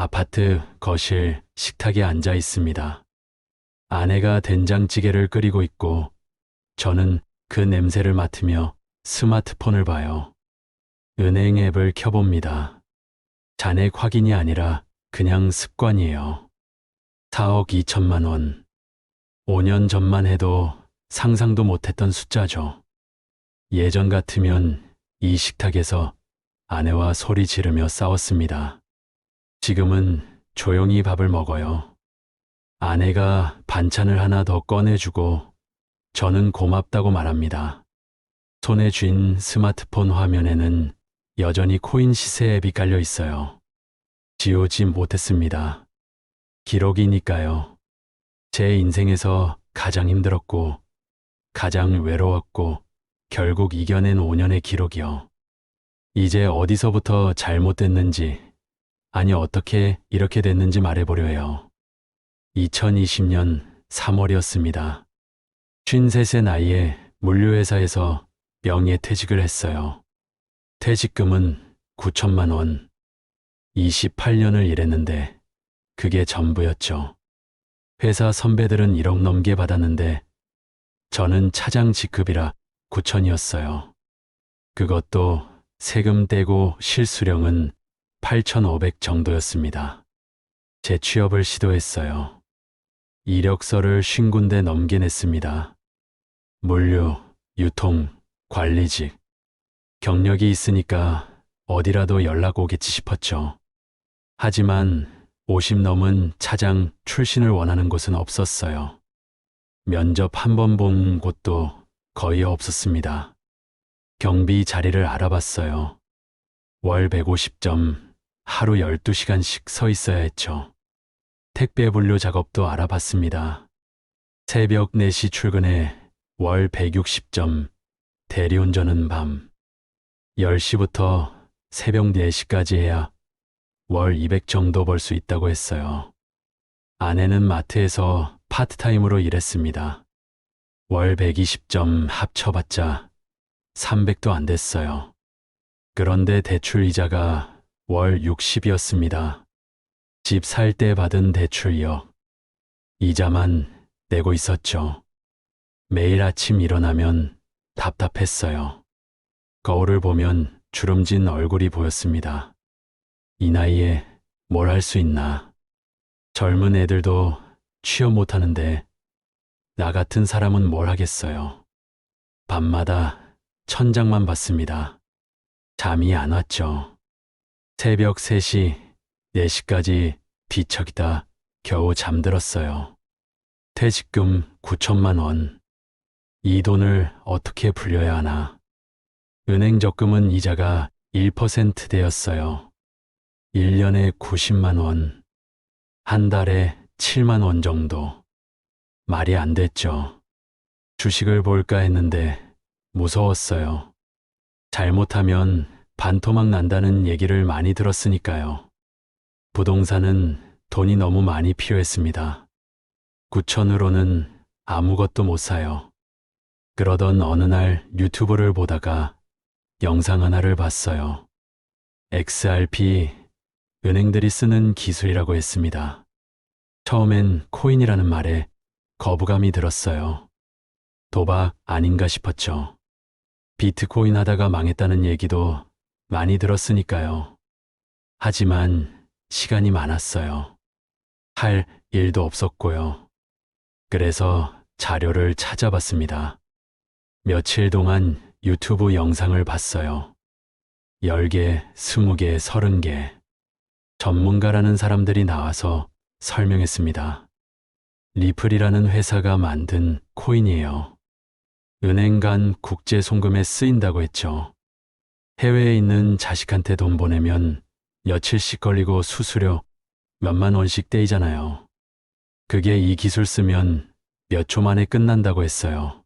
아파트 거실 식탁에 앉아 있습니다. 아내가 된장찌개를 끓이고 있고 저는 그 냄새를 맡으며 스마트폰을 봐요. 은행 앱을 켜봅니다. 잔액 확인이 아니라 그냥 습관이에요. 4억 2천만 원. 5년 전만 해도 상상도 못했던 숫자죠. 예전 같으면 이 식탁에서 아내와 소리 지르며 싸웠습니다. 지금은 조용히 밥을 먹어요. 아내가 반찬을 하나 더 꺼내주고 저는 고맙다고 말합니다. 손에 쥔 스마트폰 화면에는 여전히 코인 시세 앱이 깔려 있어요. 지우지 못했습니다. 기록이니까요. 제 인생에서 가장 힘들었고, 가장 외로웠고, 결국 이겨낸 5년의 기록이요. 이제 어디서부터 잘못됐는지, 아니 어떻게 이렇게 됐는지 말해보려 해요. 2020년 3월이었습니다. 53세 나이에 물류회사에서 명예퇴직을 했어요. 퇴직금은 9천만 원. 28년을 일했는데 그게 전부였죠. 회사 선배들은 1억 넘게 받았는데 저는 차장 직급이라 9천이었어요. 그것도 세금 떼고 실수령은 8,500 정도였습니다. 재취업을 시도했어요. 이력서를 50군데 넘게 냈습니다. 물류, 유통, 관리직. 경력이 있으니까 어디라도 연락 오겠지 싶었죠. 하지만 50 넘은 차장 출신을 원하는 곳은 없었어요. 면접 한 번 본 곳도 거의 없었습니다. 경비 자리를 알아봤어요. 월 150점, 하루 12시간씩 서 있어야 했죠. 택배 분류 작업도 알아봤습니다. 새벽 4시 출근에 월 160점, 대리운전은 밤 10시부터 새벽 4시까지 해야 월 200 정도 벌 수 있다고 했어요. 아내는 마트에서 파트타임으로 일했습니다. 월 120점 합쳐봤자 300도 안 됐어요. 그런데 대출 이자가 월 60이었습니다. 집 살 때 받은 대출이요. 이자만 내고 있었죠. 매일 아침 일어나면 답답했어요. 거울을 보면 주름진 얼굴이 보였습니다. 이 나이에 뭘 할 수 있나. 젊은 애들도 취업 못하는데 나 같은 사람은 뭘 하겠어요. 밤마다 천장만 봤습니다. 잠이 안 왔죠. 새벽 3시, 4시까지 뒤척이다 겨우 잠들었어요. 퇴직금 9천만 원. 이 돈을 어떻게 불려야 하나. 은행 적금은 이자가 1%대였어요. 1년에 90만 원. 한 달에 7만 원 정도. 말이 안 됐죠. 주식을 볼까 했는데 무서웠어요. 잘못하면 반토막 난다는 얘기를 많이 들었으니까요. 부동산은 돈이 너무 많이 필요했습니다. 9천으로는 아무것도 못 사요. 그러던 어느 날 유튜브를 보다가 영상 하나를 봤어요. XRP, 은행들이 쓰는 기술이라고 했습니다. 처음엔 코인이라는 말에 거부감이 들었어요. 도박 아닌가 싶었죠. 비트코인 하다가 망했다는 얘기도 많이 들었으니까요. 하지만 시간이 많았어요. 할 일도 없었고요. 그래서 자료를 찾아봤습니다. 며칠 동안 유튜브 영상을 봤어요. 10개, 20개, 30개. 전문가라는 사람들이 나와서 설명했습니다. 리플이라는 회사가 만든 코인이에요. 은행 간 국제 송금에 쓰인다고 했죠. 해외에 있는 자식한테 돈 보내면 며칠씩 걸리고 수수료 몇만 원씩 떼이잖아요. 그게 이 기술 쓰면 몇 초 만에 끝난다고 했어요.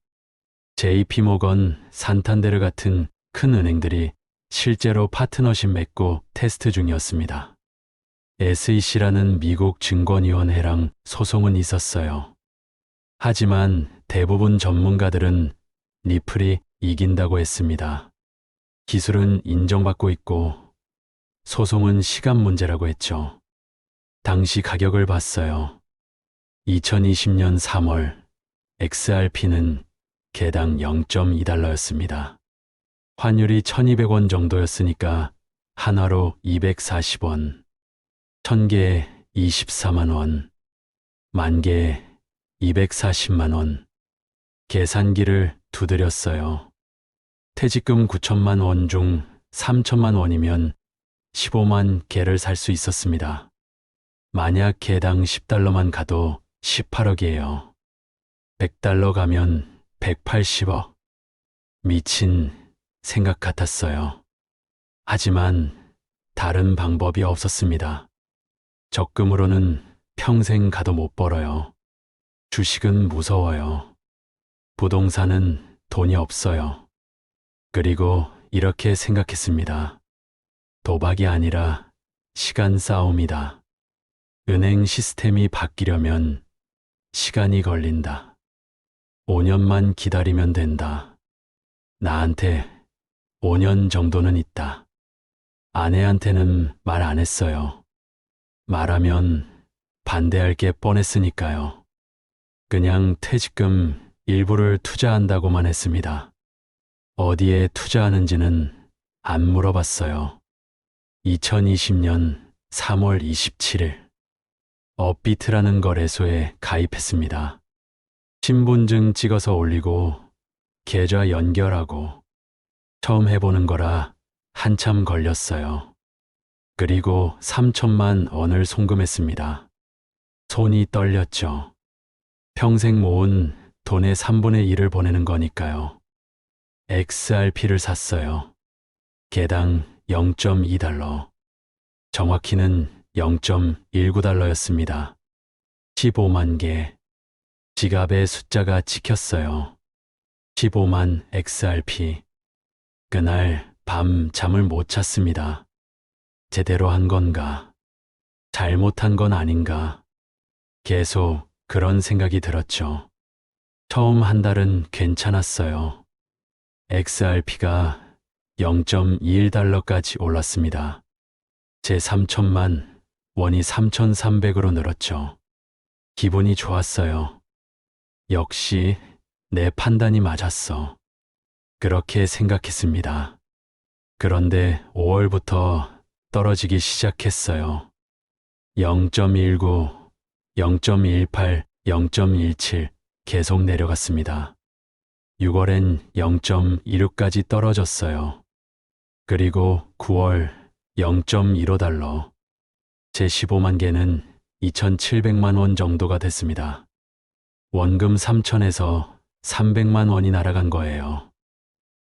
JP모건, 산탄데르 같은 큰 은행들이 실제로 파트너십 맺고 테스트 중이었습니다. SEC라는 미국 증권위원회랑 소송은 있었어요. 하지만 대부분 전문가들은 리플이 이긴다고 했습니다. 기술은 인정받고 있고 소송은 시간 문제라고 했죠. 당시 가격을 봤어요. 2020년 3월 XRP는 개당 0.2달러였습니다. 환율이 1200원 정도였으니까 한화로 240원, 1000개에 24만 원, 10,000개에 240만 원. 계산기를 두드렸어요. 퇴직금 9천만 원 중 3천만 원이면 15만 개를 살 수 있었습니다. 만약 개당 10달러만 가도 18억이에요. 100달러 가면 180억. 미친 생각 같았어요. 하지만 다른 방법이 없었습니다. 적금으로는 평생 가도 못 벌어요. 주식은 무서워요. 부동산은 돈이 없어요. 그리고 이렇게 생각했습니다. 도박이 아니라 시간 싸움이다. 은행 시스템이 바뀌려면 시간이 걸린다. 5년만 기다리면 된다. 나한테 5년 정도는 있다. 아내한테는 말 안 했어요. 말하면 반대할 게 뻔했으니까요. 그냥 퇴직금 일부를 투자한다고만 했습니다. 어디에 투자하는지는 안 물어봤어요. 2020년 3월 27일 업비트라는 거래소에 가입했습니다. 신분증 찍어서 올리고 계좌 연결하고 처음 해보는 거라 한참 걸렸어요. 그리고 3천만 원을 송금했습니다. 손이 떨렸죠. 평생 모은 돈의 3분의 1을 보내는 거니까요. XRP를 샀어요. 개당 0.2달러. 정확히는 0.19달러였습니다. 15만 개. 지갑에 숫자가 찍혔어요. 15만 XRP. 그날 밤 잠을 못 잤습니다. 제대로 한 건가? 잘못한 건 아닌가? 계속 그런 생각이 들었죠. 처음 한 달은 괜찮았어요. XRP가 0.21달러까지 올랐습니다. 제 3천만 원이 3,300으로 늘었죠. 기분이 좋았어요. 역시 내 판단이 맞았어. 그렇게 생각했습니다. 그런데 5월부터 떨어지기 시작했어요. 0.19, 0.18, 0.17 계속 내려갔습니다. 6월엔 0.26까지 떨어졌어요. 그리고 9월 0.15달러. 제 15만 개는 2,700만 원 정도가 됐습니다. 원금 3천에서 300만 원이 날아간 거예요.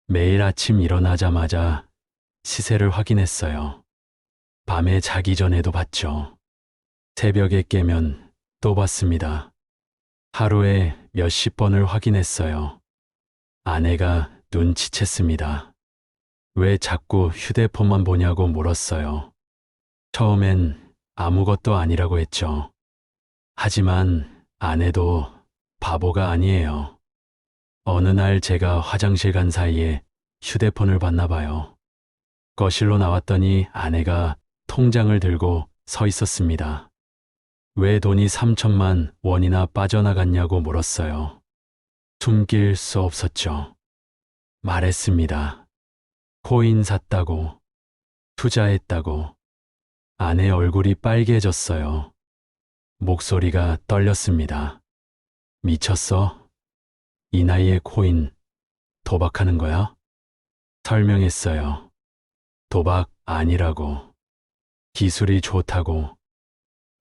매일 아침 일어나자마자 시세를 확인했어요. 밤에 자기 전에도 봤죠. 새벽에 깨면 또 봤습니다. 하루에 몇십 번을 확인했어요. 아내가 눈치챘습니다. 왜 자꾸 휴대폰만 보냐고 물었어요. 처음엔 아무것도 아니라고 했죠. 하지만 아내도 바보가 아니에요. 어느 날 제가 화장실 간 사이에 휴대폰을 봤나 봐요. 거실로 나왔더니 아내가 통장을 들고 서 있었습니다. 왜 돈이 3천만 원이나 빠져나갔냐고 물었어요. 숨길 수 없었죠. 말했습니다. 코인 샀다고, 투자했다고. 아내 얼굴이 빨개졌어요. 목소리가 떨렸습니다. 미쳤어? 이 나이에 코인 도박하는 거야? 설명했어요. 도박 아니라고. 기술이 좋다고.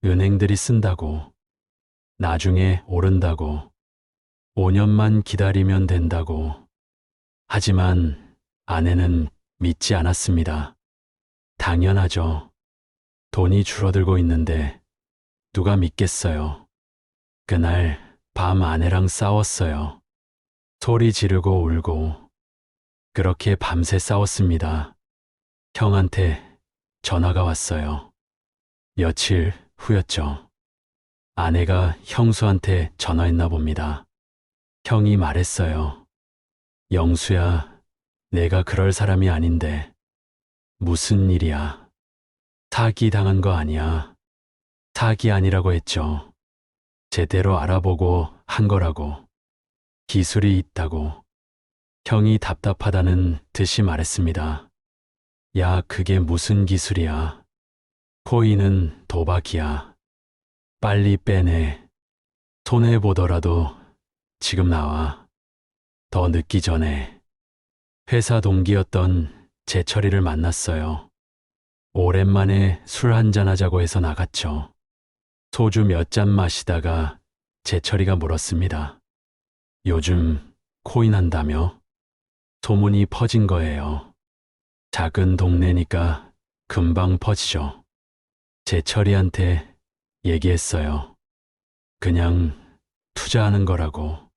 은행들이 쓴다고. 나중에 오른다고. 5년만 기다리면 된다고. 하지만 아내는 믿지 않았습니다. 당연하죠. 돈이 줄어들고 있는데 누가 믿겠어요. 그날 밤 아내랑 싸웠어요. 소리 지르고 울고. 그렇게 밤새 싸웠습니다. 형한테 전화가 왔어요. 며칠 후였죠. 아내가 형수한테 전화했나 봅니다. 형이 말했어요. 영수야, 내가 그럴 사람이 아닌데. 무슨 일이야? 사기 당한 거 아니야. 사기 아니라고 했죠. 제대로 알아보고 한 거라고. 기술이 있다고. 형이 답답하다는 듯이 말했습니다. 야, 그게 무슨 기술이야. 코인은 도박이야. 빨리 빼내. 손해보더라도 지금 나와. 더 늦기 전에. 회사 동기였던 재철이를 만났어요. 오랜만에 술 한잔 하자고 해서 나갔죠. 소주 몇 잔 마시다가 재철이가 물었습니다. 요즘 코인 한다며? 소문이 퍼진 거예요. 작은 동네니까 금방 퍼지죠. 재철이한테 얘기했어요. 그냥 투자하는 거라고.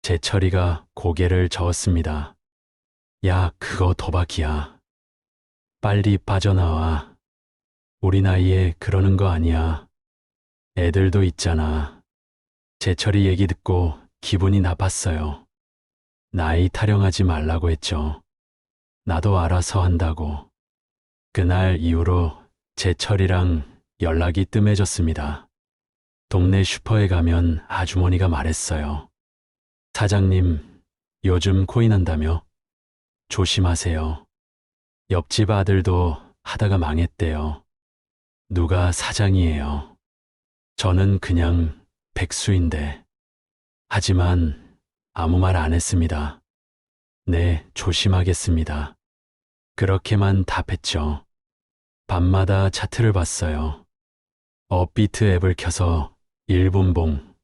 재철이가 고개를 저었습니다. 야, 그거 도박이야. 빨리 빠져나와. 우리 나이에 그러는 거 아니야. 애들도 있잖아. 재철이 얘기 듣고 기분이 나빴어요. 나이 타령하지 말라고 했죠. 나도 알아서 한다고. 그날 이후로 재철이랑 연락이 뜸해졌습니다. 동네 슈퍼에 가면 아주머니가 말했어요. 사장님, 요즘 코인 한다며? 조심하세요. 옆집 아들도 하다가 망했대요. 누가 사장이에요. 저는 그냥 백수인데. 하지만 아무 말 안 했습니다. 네, 조심하겠습니다. 그렇게만 답했죠. 밤마다 차트를 봤어요. 업비트 앱을 켜서 1분 봉,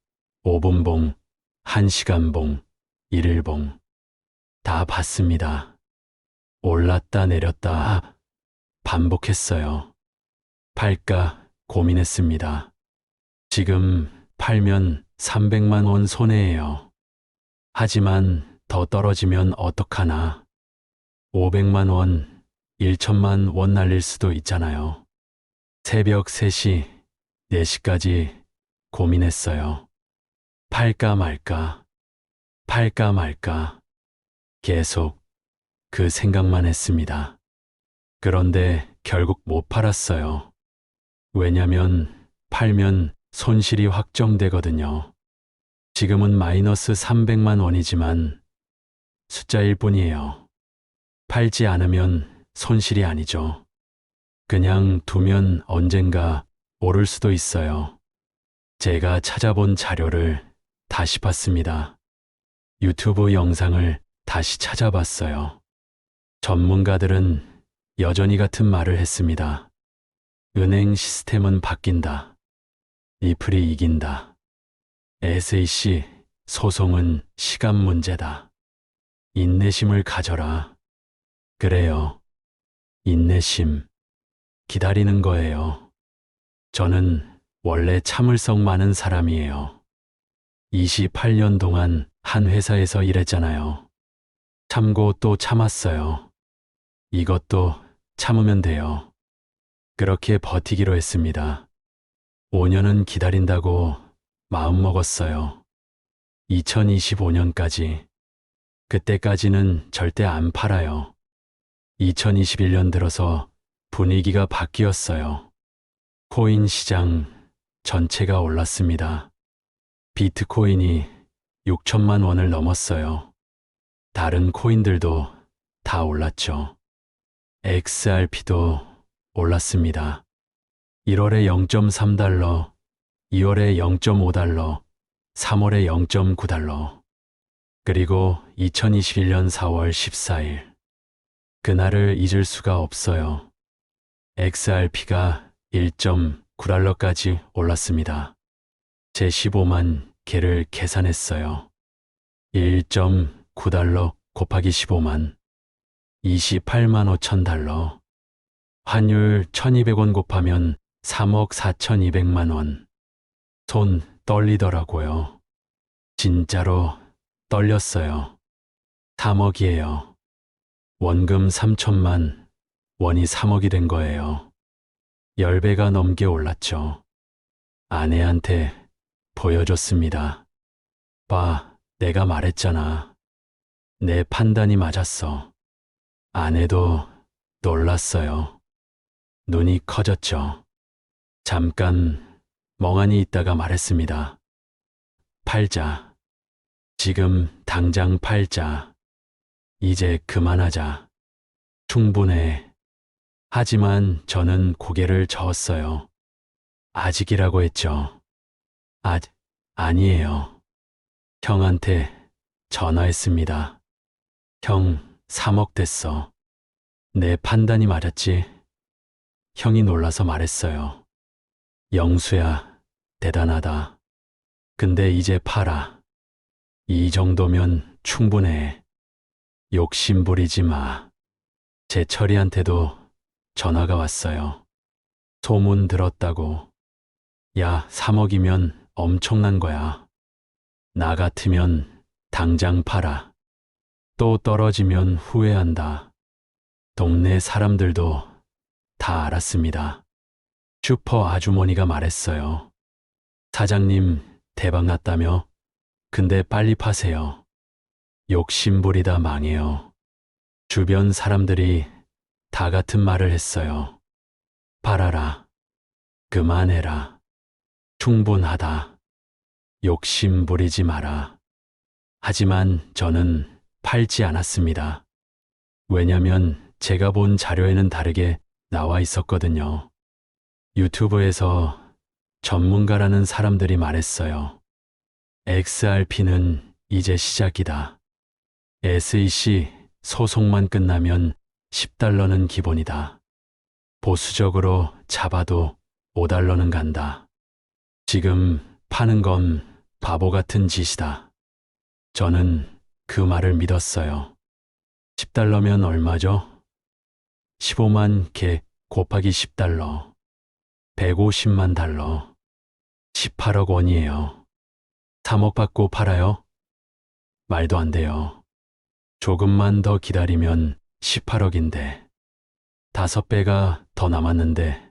5분 봉, 1시간 봉, 1일 봉. 다 봤습니다. 올랐다 내렸다 반복했어요. 팔까 고민했습니다. 지금 팔면 300만 원 손해예요. 하지만 더 떨어지면 어떡하나. 500만 원, 1천만 원 날릴 수도 있잖아요. 새벽 3시, 4시까지 고민했어요. 팔까 말까, 팔까 말까. 계속 그 생각만 했습니다. 그런데 결국 못 팔았어요. 왜냐면 팔면 손실이 확정되거든요. 지금은 마이너스 300만 원이지만 숫자일 뿐이에요. 팔지 않으면 손실이 아니죠. 그냥 두면 언젠가 오를 수도 있어요. 제가 찾아본 자료를 다시 봤습니다. 유튜브 영상을 다시 찾아봤어요. 전문가들은 여전히 같은 말을 했습니다. 은행 시스템은 바뀐다. 리플이 이긴다. SEC 소송은 시간 문제다. 인내심을 가져라. 그래요. 인내심. 기다리는 거예요. 저는 원래 참을성 많은 사람이에요. 28년 동안 한 회사에서 일했잖아요. 참고 또 참았어요. 이것도 참으면 돼요. 그렇게 버티기로 했습니다. 5년은 기다린다고 마음먹었어요. 2025년까지. 그때까지는 절대 안 팔아요. 2021년 들어서 분위기가 바뀌었어요. 코인 시장 전체가 올랐습니다. 비트코인이 6천만 원을 넘었어요. 다른 코인들도 다 올랐죠. XRP도 올랐습니다. 1월에 0.3달러, 2월에 0.5달러, 3월에 0.9달러, 그리고 2021년 4월 14일. 그날을 잊을 수가 없어요. XRP가 1.9달러까지 올랐습니다. 제 15만 개를 계산했어요. 1.9달러 곱하기 15만, 28만 5천 달러. 환율 1200원 곱하면 3억 4200만 원. 손 떨리더라고요. 진짜로 떨렸어요. 3억이에요. 원금 3천만, 원이 3억이 된 거예요. 10배가 넘게 올랐죠. 아내한테 보여줬습니다. 봐, 내가 말했잖아. 내 판단이 맞았어. 아내도 놀랐어요. 눈이 커졌죠. 잠깐 멍하니 있다가 말했습니다. 팔자. 지금 당장 팔자. 이제 그만하자. 충분해. 하지만 저는 고개를 저었어요. 아직이라고 했죠. 아니에요. 형한테 전화했습니다. 형, 3억 됐어. 내 판단이 맞았지? 형이 놀라서 말했어요. 영수야, 대단하다. 근데 이제 팔아. 이 정도면 충분해. 욕심 부리지 마. 제 철이한테도 전화가 왔어요. 소문 들었다고. 야, 3억이면 엄청난 거야. 나 같으면 당장 팔아. 또 떨어지면 후회한다. 동네 사람들도 다 알았습니다. 슈퍼 아주머니가 말했어요. 사장님, 대박 났다며? 근데 빨리 파세요. 욕심 부리다 망해요. 주변 사람들이 다 같은 말을 했어요. 팔아라. 그만해라. 충분하다. 욕심 부리지 마라. 하지만 저는 팔지 않았습니다. 왜냐면 제가 본 자료에는 다르게 나와 있었거든요. 유튜브에서 전문가라는 사람들이 말했어요. XRP는 이제 시작이다. SEC 소송만 끝나면 10달러는 기본이다. 보수적으로 잡아도 5달러는 간다. 지금 파는 건 바보 같은 짓이다. 저는 그 말을 믿었어요. 10달러면 얼마죠? 15만 개 곱하기 10달러. 150만 달러. 18억 원이에요. 3억 받고 팔아요? 말도 안 돼요. 조금만 더 기다리면 18억인데 5배가 더 남았는데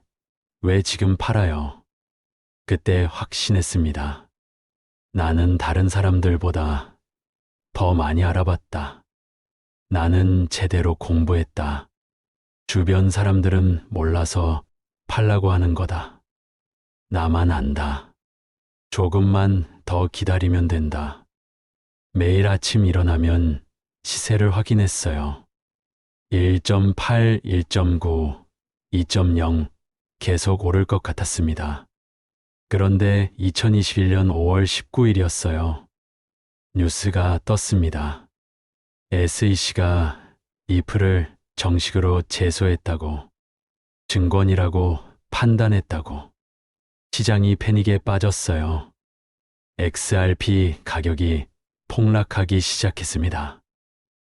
왜 지금 팔아요? 그때 확신했습니다. 나는 다른 사람들보다 더 많이 알아봤다. 나는 제대로 공부했다. 주변 사람들은 몰라서 팔라고 하는 거다. 나만 안다. 조금만 더 기다리면 된다. 매일 아침 일어나면 시세를 확인했어요. 1.8, 1.9, 2.0 계속 오를 것 같았습니다. 그런데 2021년 5월 19일이었어요. 뉴스가 떴습니다. SEC가 이프를 정식으로 제소했다고, 증권이라고 판단했다고. 시장이 패닉에 빠졌어요. XRP 가격이 폭락하기 시작했습니다.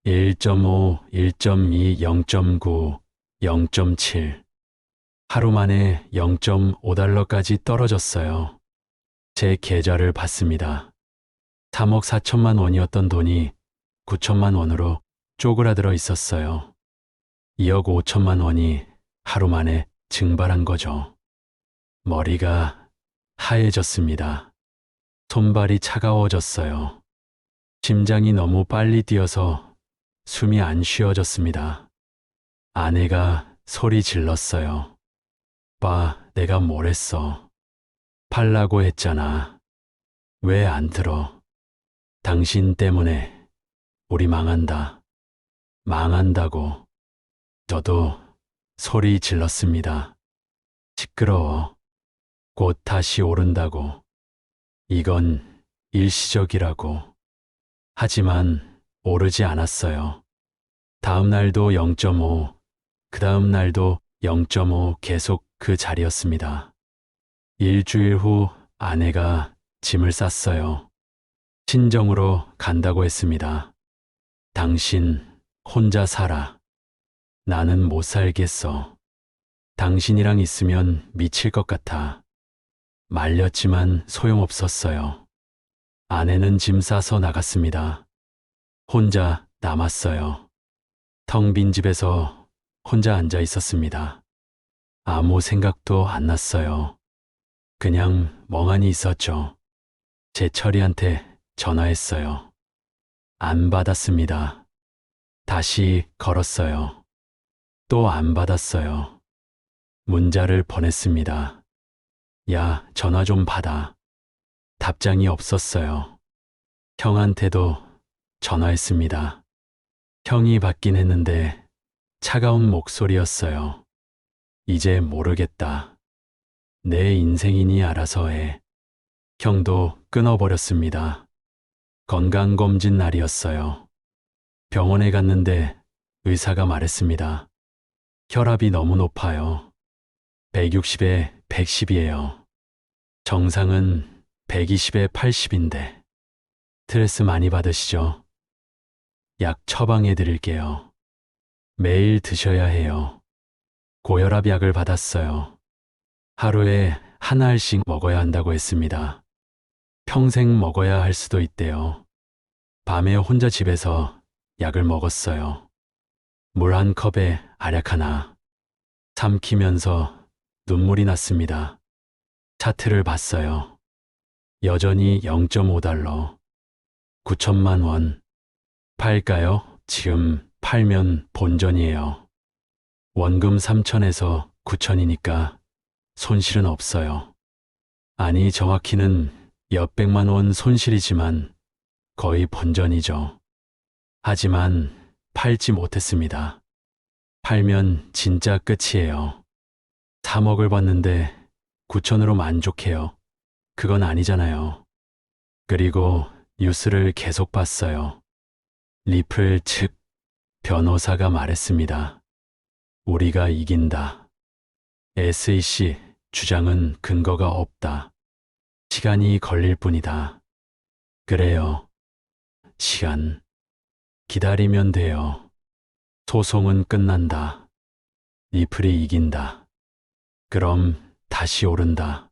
1.5, 1.2, 0.9, 0.7. 하루 만에 0.5달러까지 떨어졌어요. 제 계좌를 봤습니다. 3억 4천만 원이었던 돈이 9천만 원으로 쪼그라들어 있었어요. 2억 5천만 원이 하루 만에 증발한 거죠. 머리가 하얘졌습니다. 손발이 차가워졌어요. 심장이 너무 빨리 뛰어서 숨이 안 쉬어졌습니다. 아내가 소리 질렀어요. 봐, 내가 뭘 했어. 팔라고 했잖아. 왜 안 들어? 당신 때문에 우리 망한다. 망한다고. 저도 소리 질렀습니다. 시끄러워. 곧 다시 오른다고. 이건 일시적이라고. 하지만 오르지 않았어요. 다음 날도 0.5, 그 다음 날도 0.5 계속 그 자리였습니다. 일주일 후 아내가 짐을 쌌어요. 친정으로 간다고 했습니다. 당신 혼자 살아. 나는 못 살겠어. 당신이랑 있으면 미칠 것 같아. 말렸지만 소용없었어요. 아내는 짐 싸서 나갔습니다. 혼자 남았어요. 텅 빈 집에서 혼자 앉아 있었습니다. 아무 생각도 안 났어요. 그냥 멍하니 있었죠. 제 철이한테 전화했어요. 안 받았습니다. 다시 걸었어요. 또 안 받았어요. 문자를 보냈습니다. 야, 전화 좀 받아. 답장이 없었어요. 형한테도 전화했습니다. 형이 받긴 했는데 차가운 목소리였어요. 이제 모르겠다. 내 인생이니 알아서 해. 형도 끊어버렸습니다. 건강검진 날이었어요. 병원에 갔는데 의사가 말했습니다. 혈압이 너무 높아요. 160에 110이에요. 정상은 120에 80인데. 스트레스 많이 받으시죠? 약 처방해 드릴게요. 매일 드셔야 해요. 고혈압 약을 받았어요. 하루에 한 알씩 먹어야 한다고 했습니다. 평생 먹어야 할 수도 있대요. 밤에 혼자 집에서 약을 먹었어요. 물 한 컵에 알약 하나. 삼키면서 눈물이 났습니다. 차트를 봤어요. 여전히 0.5달러. 9천만 원. 팔까요? 지금 팔면 본전이에요. 원금 3천에서 9천이니까 손실은 없어요. 아니, 정확히는 몇백만 원 손실이지만 거의 본전이죠. 하지만 팔지 못했습니다. 팔면 진짜 끝이에요. 3억을 받는데 9천으로 만족해요. 그건 아니잖아요. 그리고 뉴스를 계속 봤어요. 리플 측 변호사가 말했습니다. 우리가 이긴다. SEC 주장은 근거가 없다. 시간이 걸릴 뿐이다. 그래요. 시간. 기다리면 돼요. 소송은 끝난다. 리플이 이긴다. 그럼 다시 오른다.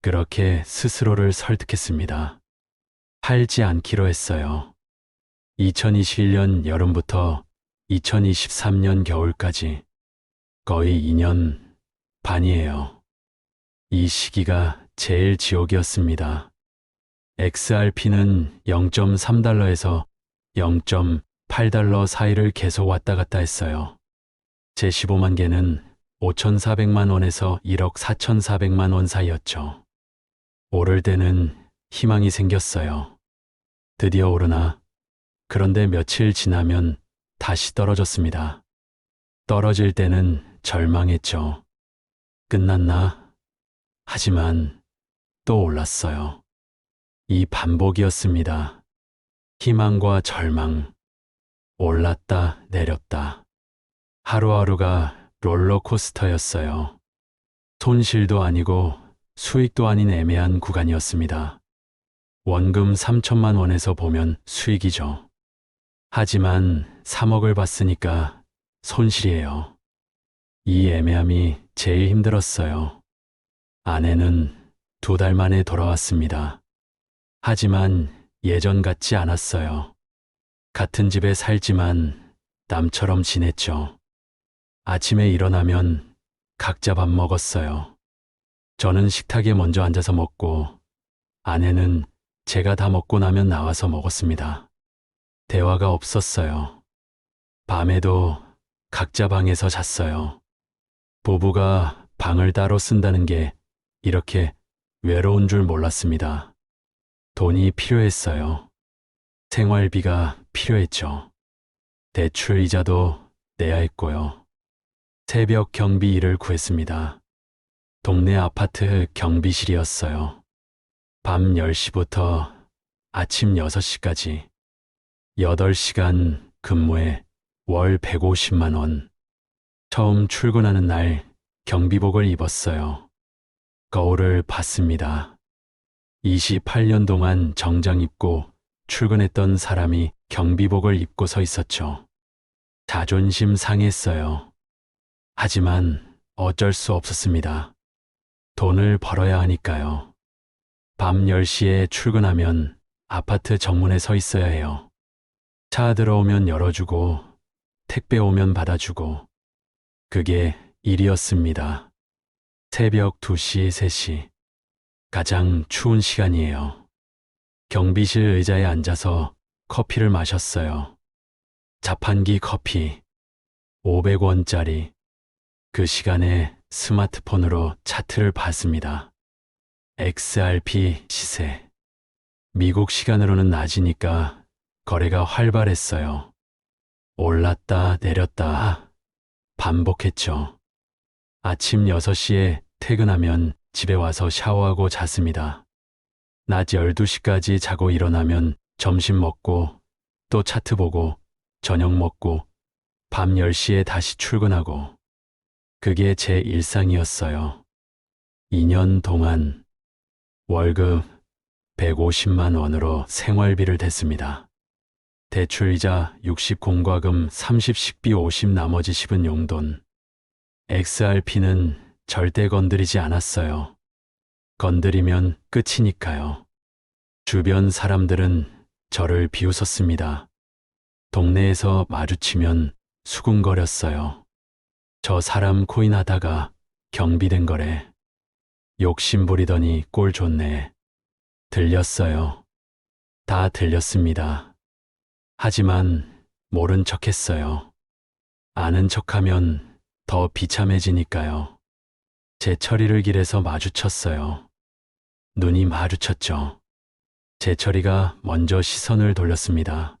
그렇게 스스로를 설득했습니다. 팔지 않기로 했어요. 2021년 여름부터 2023년 겨울까지 거의 2년 반이에요. 이 시기가 제일 지옥이었습니다. XRP는 0.3달러에서 0.8달러 사이를 계속 왔다 갔다 했어요. 제 15만 개는 5,400만 원에서 1억 4,400만 원 사이였죠. 오를 때는 희망이 생겼어요. 드디어 오르나. 그런데 며칠 지나면 다시 떨어졌습니다. 떨어질 때는 절망했죠. 끝났나? 하지만 또 올랐어요. 이 반복이었습니다. 희망과 절망. 올랐다 내렸다. 하루하루가 롤러코스터였어요. 손실도 아니고 수익도 아닌 애매한 구간이었습니다. 원금 3천만 원에서 보면 수익이죠. 하지만 3억을 받으니까 손실이에요. 이 애매함이 제일 힘들었어요. 아내는 2달 만에 돌아왔습니다. 하지만 예전 같지 않았어요. 같은 집에 살지만 남처럼 지냈죠. 아침에 일어나면 각자 밥 먹었어요. 저는 식탁에 먼저 앉아서 먹고 아내는 제가 다 먹고 나면 나와서 먹었습니다. 대화가 없었어요. 밤에도 각자 방에서 잤어요. 부부가 방을 따로 쓴다는 게 이렇게 외로운 줄 몰랐습니다. 돈이 필요했어요. 생활비가 필요했죠. 대출 이자도 내야 했고요. 새벽 경비 일을 구했습니다. 동네 아파트 경비실이었어요. 밤 10시부터 아침 6시까지 8시간 근무에 월 150만 원. 처음 출근하는 날 경비복을 입었어요. 거울을 봤습니다. 28년 동안 정장 입고 출근했던 사람이 경비복을 입고 서 있었죠. 자존심 상했어요. 하지만 어쩔 수 없었습니다. 돈을 벌어야 하니까요. 밤 10시에 출근하면 아파트 정문에 서 있어야 해요. 차 들어오면 열어주고 택배 오면 받아주고 그게 일이었습니다. 새벽 2시, 3시. 가장 추운 시간이에요. 경비실 의자에 앉아서 커피를 마셨어요. 자판기 커피 500원짜리. 그 시간에 스마트폰으로 차트를 봤습니다. XRP 시세. 미국 시간으로는 낮이니까 거래가 활발했어요. 올랐다 내렸다 반복했죠. 아침 6시에 퇴근하면 집에 와서 샤워하고 잤습니다. 낮 12시까지 자고 일어나면 점심 먹고 또 차트 보고 저녁 먹고 밤 10시에 다시 출근하고 그게 제 일상이었어요. 2년 동안 월급 150만 원으로 생활비를 댔습니다. 대출이자 60 공과금 30 식비 50 나머지 10은 용돈. XRP는 절대 건드리지 않았어요. 건드리면 끝이니까요. 주변 사람들은 저를 비웃었습니다. 동네에서 마주치면 수군거렸어요. 저 사람 코인 하다가 경비된 거래. 욕심 부리더니 꼴 좋네. 들렸어요. 다 들렸습니다. 하지만 모른 척 했어요. 아는 척하면 더 비참해지니까요. 제 처리를 길에서 마주쳤어요. 눈이 마주쳤죠. 제 처리가 먼저 시선을 돌렸습니다.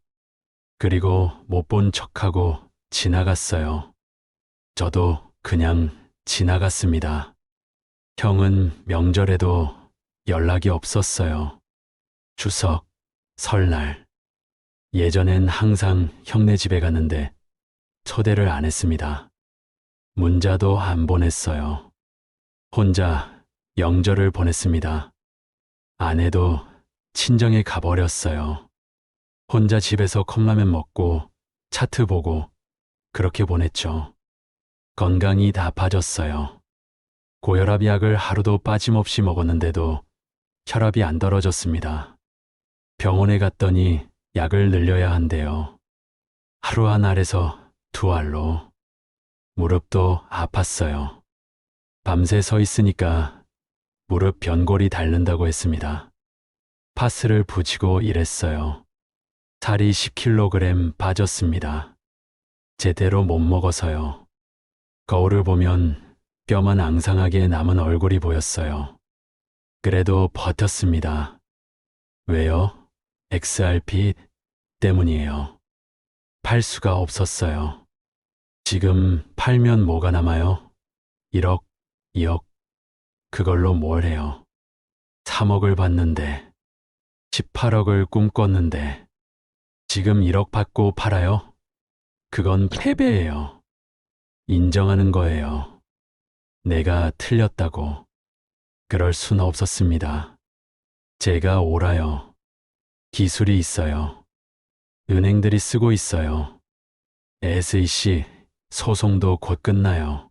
그리고 못 본 척하고 지나갔어요. 저도 그냥 지나갔습니다. 형은 명절에도 연락이 없었어요. 추석, 설날. 예전엔 항상 형네 집에 갔는데 초대를 안 했습니다. 문자도 안 보냈어요. 혼자 영절을 보냈습니다. 아내도 친정에 가버렸어요. 혼자 집에서 컵라면 먹고 차트 보고 그렇게 보냈죠. 건강이 다 빠졌어요. 고혈압 약을 하루도 빠짐없이 먹었는데도 혈압이 안 떨어졌습니다. 병원에 갔더니 약을 늘려야 한대요. 하루 한 알에서 2알로. 무릎도 아팠어요. 밤새 서 있으니까 무릎 변골이 닳는다고 했습니다. 파스를 붙이고 일했어요. 살이 10kg 빠졌습니다. 제대로 못 먹어서요. 거울을 보면 뼈만 앙상하게 남은 얼굴이 보였어요. 그래도 버텼습니다. 왜요? XRP 때문이에요. 팔 수가 없었어요. 지금 팔면 뭐가 남아요? 1억, 2억. 그걸로 뭘 해요? 3억을 받는데, 18억을 꿈꿨는데, 지금 1억 받고 팔아요? 그건 패배예요. 인정하는 거예요. 내가 틀렸다고. 그럴 순 없었습니다. 제가 옳아요. 기술이 있어요. 은행들이 쓰고 있어요. SEC 소송도 곧 끝나요.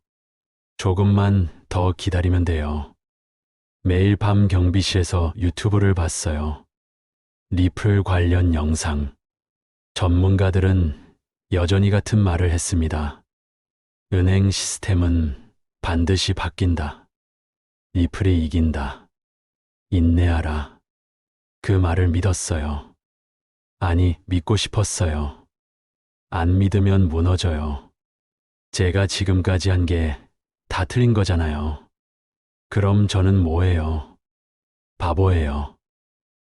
조금만 더 기다리면 돼요. 매일 밤 경비실에서 유튜브를 봤어요. 리플 관련 영상. 전문가들은 여전히 같은 말을 했습니다. 은행 시스템은 반드시 바뀐다. 리플이 이긴다. 인내하라. 그 말을 믿었어요. 아니, 믿고 싶었어요. 안 믿으면 무너져요. 제가 지금까지 한 게 다 틀린 거잖아요. 그럼 저는 뭐예요? 바보예요.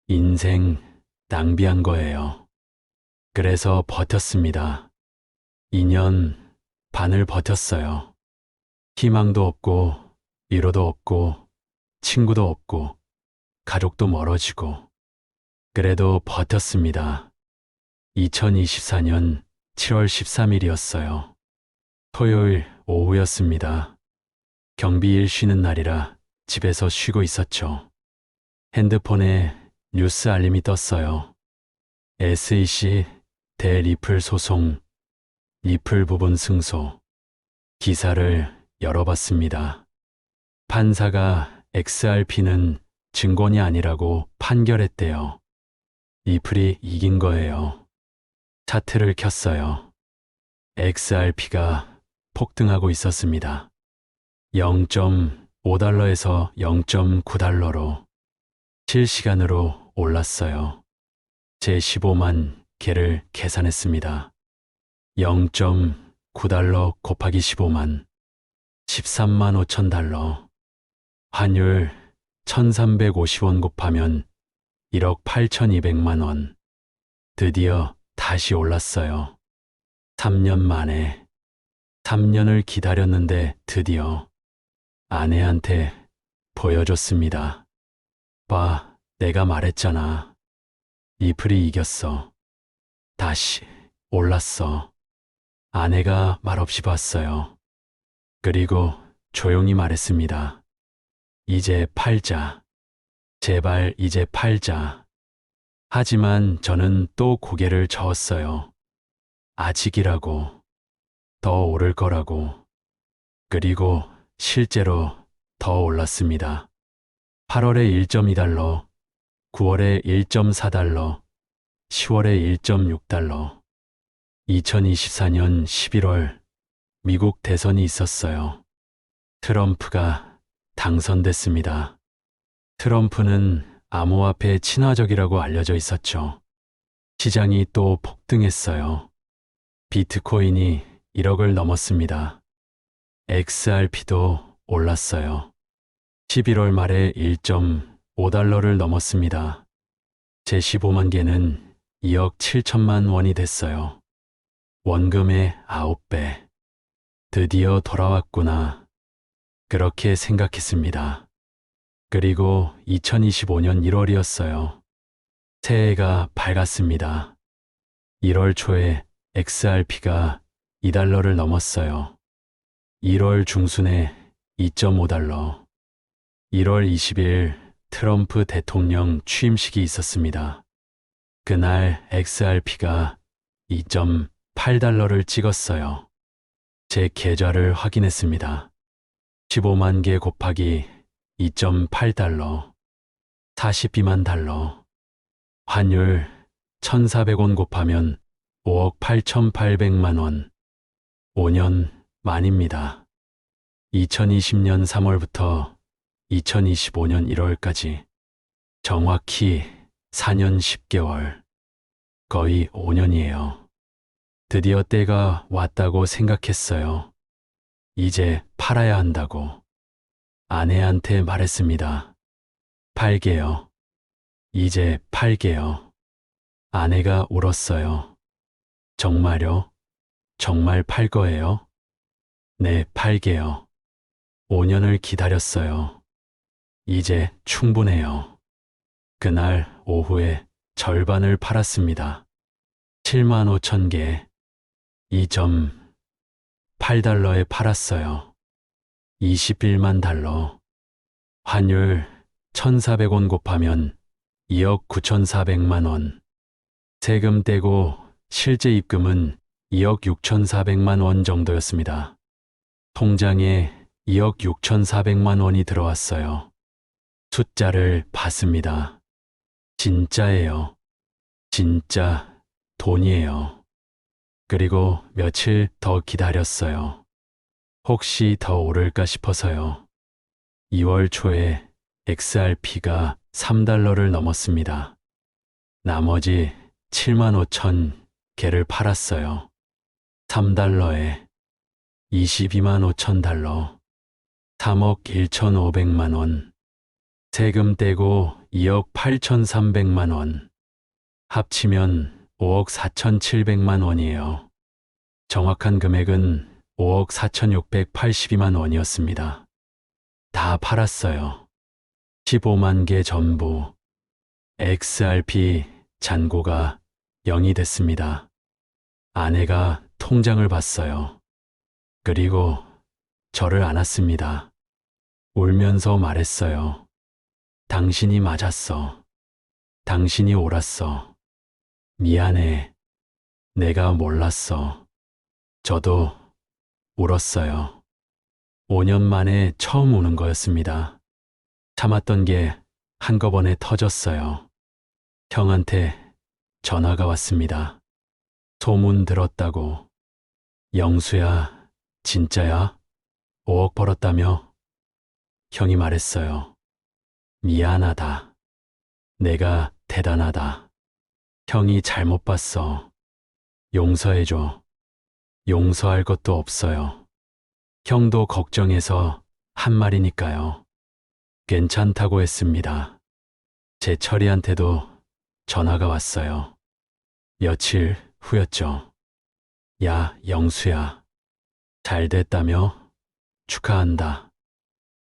인생 낭비한 거예요. 그래서 버텼습니다. 2년 반을 버텼어요. 희망도 없고, 위로도 없고, 친구도 없고, 가족도 멀어지고. 그래도 버텼습니다. 2024년 7월 13일이었어요. 토요일 오후였습니다. 경비일 쉬는 날이라 집에서 쉬고 있었죠. 핸드폰에 뉴스 알림이 떴어요. SEC 대리플 소송, 리플 부분 승소. 기사를 열어봤습니다. 판사가 XRP는 증권이 아니라고 판결했대요. 리플이 이긴 거예요. 차트를 켰어요. XRP가 폭등하고 있었습니다. 0.5달러에서 0.9달러로 실시간으로 올랐어요. 제 15만 개를 계산했습니다. 0.9달러 곱하기 15만, 13만 5천 달러. 환율 1350원 곱하면 1억 8200만 원. 드디어 다시 올랐어요. 3년 만에. 3년을 기다렸는데 드디어 아내한테 보여줬습니다. 봐, 내가 말했잖아. 이플이 이겼어. 다시 올랐어. 아내가 말없이 봤어요. 그리고 조용히 말했습니다. 이제 팔자. 제발 이제 팔자. 하지만 저는 또 고개를 저었어요. 아직이라고. 더 오를 거라고. 그리고 실제로 더 올랐습니다. 8월에 1.2달러, 9월에 1.4달러, 10월에 1.6달러. 2024년 11월 미국 대선이 있었어요. 트럼프가 당선됐습니다. 트럼프는 암호화폐 친화적이라고 알려져 있었죠. 시장이 또 폭등했어요. 비트코인이 1억을 넘었습니다. XRP도 올랐어요. 11월 말에 1.5달러를 넘었습니다. 제 15만 개는 2억 7천만 원이 됐어요. 원금의 9배. 드디어 돌아왔구나. 그렇게 생각했습니다. 그리고 2025년 1월이었어요. 새해가 밝았습니다. 1월 초에 XRP가 2달러를 넘었어요. 1월 중순에 2.5달러. 1월 20일 트럼프 대통령 취임식이 있었습니다. 그날 XRP가 2.8달러를 찍었어요. 제 계좌를 확인했습니다. 15만 개 곱하기 2.8달러. 42만 달러. 환율 1,400원 곱하면 5억 8,800만 원. 5년 만입니다. 2020년 3월부터 2025년 1월까지 정확히 4년 10개월. 거의 5년이에요. 드디어 때가 왔다고 생각했어요. 이제 팔아야 한다고. 아내한테 말했습니다. 팔게요. 이제 팔게요. 아내가 울었어요. 정말요? 정말 팔 거예요? 네, 팔게요. 5년을 기다렸어요. 이제 충분해요. 그날 오후에 절반을 팔았습니다. 7만 5천 개. 2.8달러에 팔았어요. 21만 달러. 환율 1,400원 곱하면 2억 9,400만 원. 세금 떼고 실제 입금은 2억 6,400만 원 정도였습니다. 통장에 2억 6,400만 원이 들어왔어요. 숫자를 봤습니다. 진짜예요. 진짜 돈이에요. 그리고 며칠 더 기다렸어요. 혹시 더 오를까 싶어서요. 2월 초에 XRP가 3달러를 넘었습니다. 나머지 7만 5천 개를 팔았어요. 3달러에 22만 5천 달러. 3억 1,500만 원. 세금 떼고 2억 8,300만 원. 합치면 5억 4,700만 원이에요. 정확한 금액은 5억 4,682만 원이었습니다. 다 팔았어요. 15만 개 전부. XRP 잔고가 0이 됐습니다. 아내가 통장을 봤어요. 그리고 저를 안았습니다. 울면서 말했어요. 당신이 맞았어. 당신이 옳았어. 미안해. 내가 몰랐어. 저도 울었어요. 5년 만에 처음 우는 거였습니다. 참았던 게 한꺼번에 터졌어요. 형한테 전화가 왔습니다. 소문 들었다고. 영수야, 진짜야? 5억 벌었다며? 형이 말했어요. 미안하다. 내가 대단하다. 형이 잘못 봤어. 용서해줘. 용서할 것도 없어요. 형도 걱정해서 한 말이니까요. 괜찮다고 했습니다. 제철이한테도 전화가 왔어요. 며칠 후였죠. 야, 영수야. 잘 됐다며? 축하한다.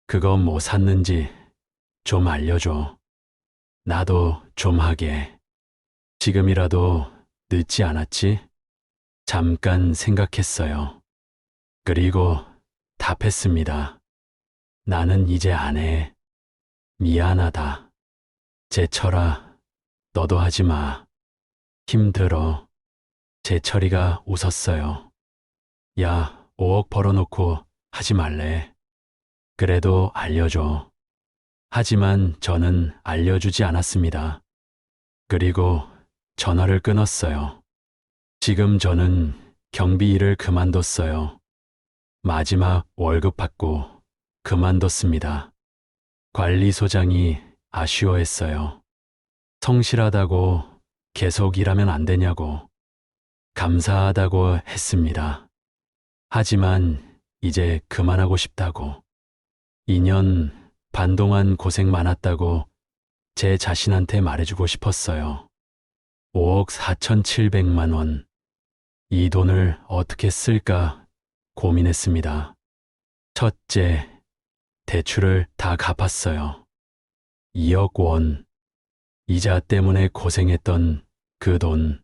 그거 뭐 샀는지 좀 알려줘. 나도 좀 하게. 지금이라도 늦지 않았지? 잠깐 생각했어요. 그리고 답했습니다. 나는 이제 안 해. 미안하다. 제철아, 너도 하지 마. 힘들어. 제철이가 웃었어요. 야, 5억 벌어놓고 하지 말래. 그래도 알려줘. 하지만 저는 알려주지 않았습니다. 그리고 전화를 끊었어요. 지금 저는 경비 일을 그만뒀어요. 마지막 월급 받고 그만뒀습니다. 관리소장이 아쉬워했어요. 성실하다고 계속 일하면 안 되냐고 감사하다고 했습니다. 하지만 이제 그만하고 싶다고 2년 반 동안 고생 많았다고 제 자신한테 말해주고 싶었어요. 5억 4,700만 원. 이 돈을 어떻게 쓸까 고민했습니다. 첫째, 대출을 다 갚았어요. 2억 원. 이자 때문에 고생했던 그 돈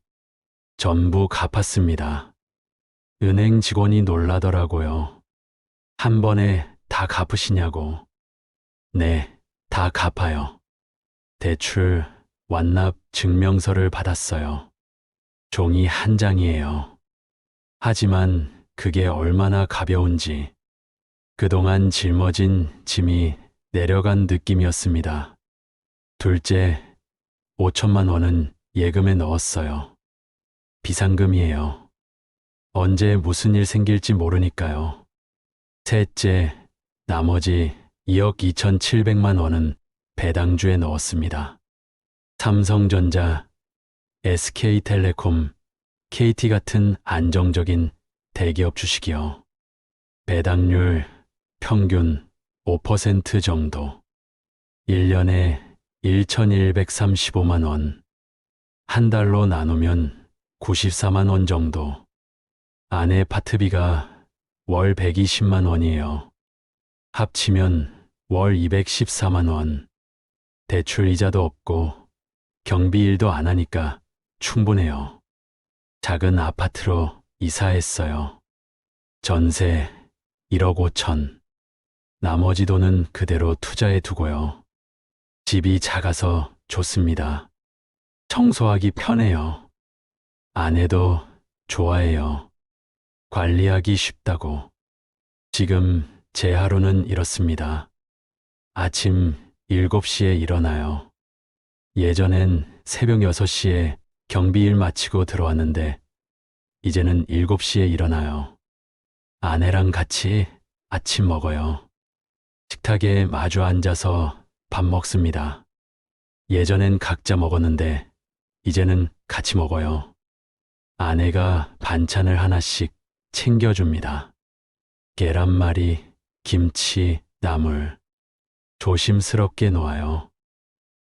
전부 갚았습니다. 은행 직원이 놀라더라고요. 한 번에 다 갚으시냐고. 네, 다 갚아요. 대출 완납 증명서를 받았어요. 종이 한 장이에요. 하지만 그게 얼마나 가벼운지 그동안 짊어진 짐이 내려간 느낌이었습니다. 둘째, 5천만 원은 예금에 넣었어요. 비상금이에요. 언제 무슨 일 생길지 모르니까요. 셋째, 나머지 2억 2,700만 원은 배당주에 넣었습니다. 삼성전자, SK텔레콤, KT 같은 안정적인 대기업 주식이요. 배당률 평균 5% 정도. 1년에 1,135만 원. 한 달로 나누면 94만 원 정도. 아내 파트비가 월 120만 원이에요. 합치면 월 214만 원. 대출 이자도 없고 경비일도 안 하니까 충분해요. 작은 아파트로 이사했어요. 전세 1억 5천. 나머지 돈은 그대로 투자해 두고요. 집이 작아서 좋습니다. 청소하기 편해요. 아내도 좋아해요. 관리하기 쉽다고. 지금 제 하루는 이렇습니다. 아침 7시에 일어나요. 예전엔 새벽 6시에 경비일 마치고 들어왔는데 이제는 7시에 일어나요. 아내랑 같이 아침 먹어요. 식탁에 마주 앉아서 밥 먹습니다. 예전엔 각자 먹었는데 이제는 같이 먹어요. 아내가 반찬을 하나씩 챙겨줍니다. 계란말이, 김치, 나물. 조심스럽게 놓아요.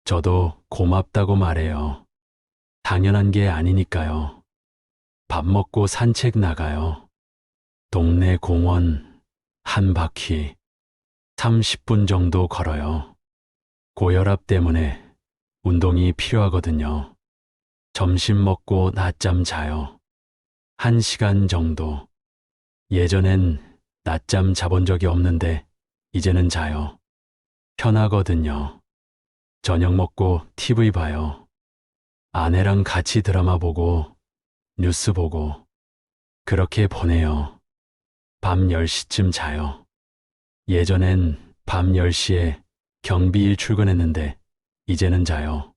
저도 고맙다고 말해요. 당연한 게 아니니까요. 밥 먹고 산책 나가요. 동네 공원 한 바퀴 30분 정도 걸어요. 고혈압 때문에 운동이 필요하거든요. 점심 먹고 낮잠 자요. 1시간 정도. 예전엔 낮잠 자본 적이 없는데 이제는 자요. 편하거든요. 저녁 먹고 TV 봐요. 아내랑 같이 드라마 보고 뉴스 보고 그렇게 보내요. 밤 10시쯤 자요. 예전엔 밤 10시에 경비일 출근했는데 이제는 자요.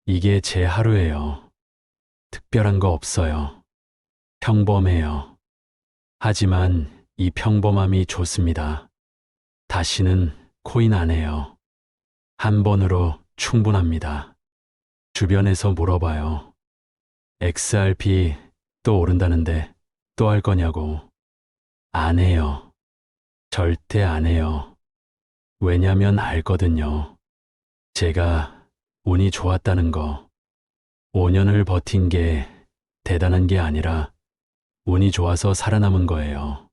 이게 제 하루예요. 특별한 거 없어요. 평범해요. 하지만 이 평범함이 좋습니다. 다시는 코인 안 해요. 한 번으로 충분합니다. 주변에서 물어봐요. XRP 또 오른다는데 또 할 거냐고. 안 해요. 절대 안 해요. 왜냐면 알거든요. 제가 운이 좋았다는 거. 5년을 버틴 게 대단한 게 아니라 운이 좋아서 살아남은 거예요.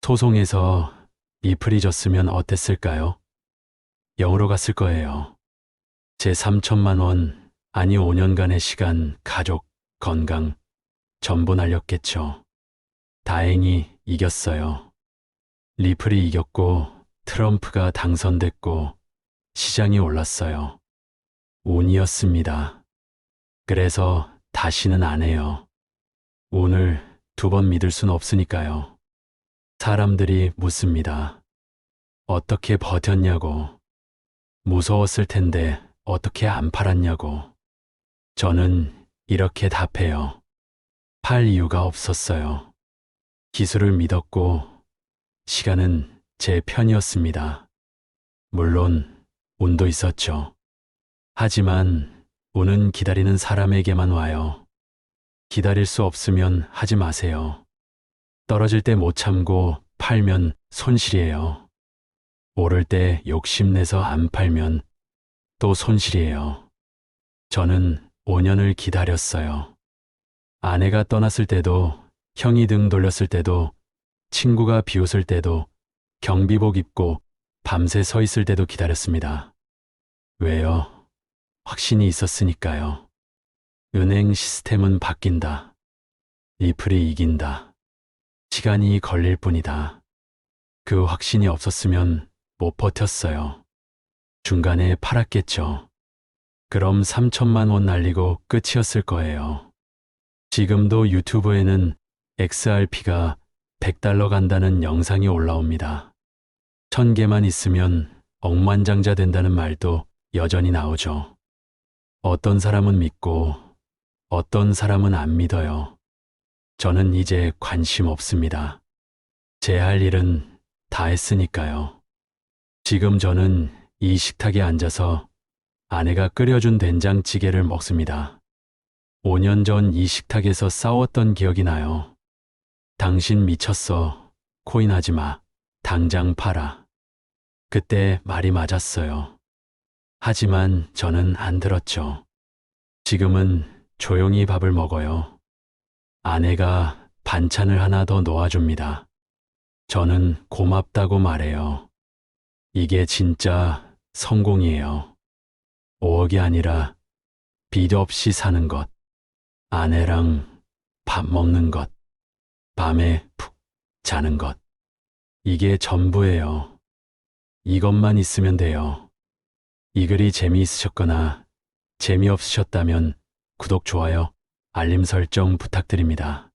소송에서 리플이 졌으면 어땠을까요? 0으로 갔을 거예요. 제 3천만 원, 아니 5년간의 시간, 가족, 건강, 전부 날렸겠죠. 다행히 이겼어요. 리플이 이겼고 트럼프가 당선됐고 시장이 올랐어요. 운이었습니다. 그래서 다시는 안 해요. 운을 2번 믿을 순 없으니까요. 사람들이 묻습니다. 어떻게 버텼냐고. 무서웠을 텐데 어떻게 안 팔았냐고. 저는 이렇게 답해요. 팔 이유가 없었어요. 기술을 믿었고 시간은 제 편이었습니다. 물론 운도 있었죠. 하지만 운은 기다리는 사람에게만 와요. 기다릴 수 없으면 하지 마세요. 떨어질 때 못 참고 팔면 손실이에요. 오를 때 욕심내서 안 팔면 또 손실이에요. 저는 5년을 기다렸어요. 아내가 떠났을 때도, 형이 등 돌렸을 때도, 친구가 비웃을 때도, 경비복 입고 밤새 서 있을 때도 기다렸습니다. 왜요? 확신이 있었으니까요. 은행 시스템은 바뀐다. 리플이 이긴다. 시간이 걸릴 뿐이다. 그 확신이 없었으면 못 버텼어요. 중간에 팔았겠죠. 그럼 3천만 원 날리고 끝이었을 거예요. 지금도 유튜브에는 XRP가 100달러 간다는 영상이 올라옵니다. 1000개만 있으면 억만장자 된다는 말도 여전히 나오죠. 어떤 사람은 믿고 어떤 사람은 안 믿어요. 저는 이제 관심 없습니다. 제 할 일은 다 했으니까요. 지금 저는 이 식탁에 앉아서 아내가 끓여준 된장찌개를 먹습니다. 5년 전 이 식탁에서 싸웠던 기억이 나요. 당신 미쳤어. 코인 하지 마. 당장 팔아. 그때 말이 맞았어요. 하지만 저는 안 들었죠. 지금은 조용히 밥을 먹어요. 아내가 반찬을 하나 더 놓아줍니다. 저는 고맙다고 말해요. 이게 진짜 성공이에요. 5억이 아니라 빚 없이 사는 것, 아내랑 밥 먹는 것, 밤에 푹 자는 것. 이게 전부예요. 이것만 있으면 돼요. 이 글이 재미있으셨거나 재미없으셨다면 구독, 좋아요, 알림 설정 부탁드립니다.